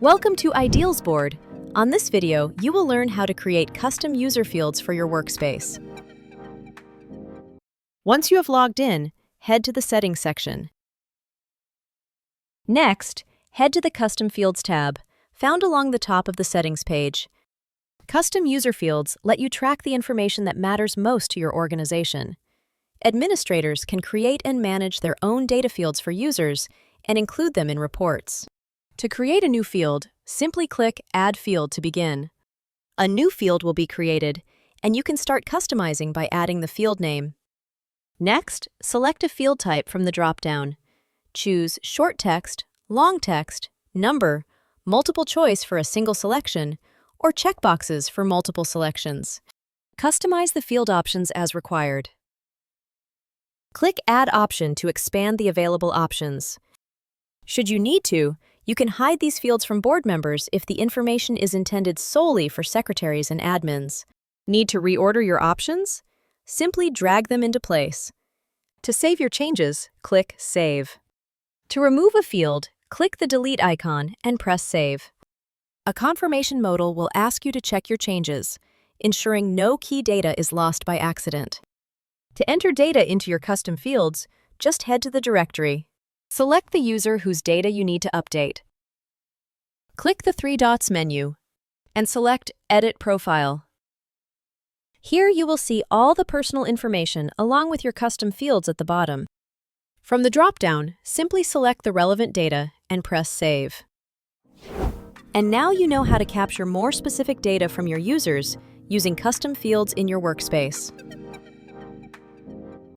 Welcome to Ideals Board. On this video, you will learn how to create custom user fields for your workspace. Once you have logged in, head to the Settings section. Next, head to the Custom Fields tab, found along the top of the Settings page. Custom user fields let you track the information that matters most to your organization. Administrators can create and manage their own data fields for users and include them in reports. To create a new field, simply click Add Field to begin. A new field will be created, and you can start customizing by adding the field name. Next, select a field type from the dropdown. Choose Short Text, Long Text, Number, Multiple Choice for a single selection, or checkboxes for multiple selections. Customize the field options as required. Click Add Option to expand the available options. Should you need to, you can hide these fields from board members if the information is intended solely for secretaries and admins. Need to reorder your options? Simply drag them into place. To save your changes, click Save. To remove a field, click the Delete icon and press Save. A confirmation modal will ask you to check your changes, ensuring no key data is lost by accident. To enter data into your custom fields, just head to the directory. Select the user whose data you need to update. Click the three dots menu and select Edit Profile. Here you will see all the personal information along with your custom fields at the bottom. From the dropdown, simply select the relevant data and press Save. And now you know how to capture more specific data from your users using custom fields in your workspace.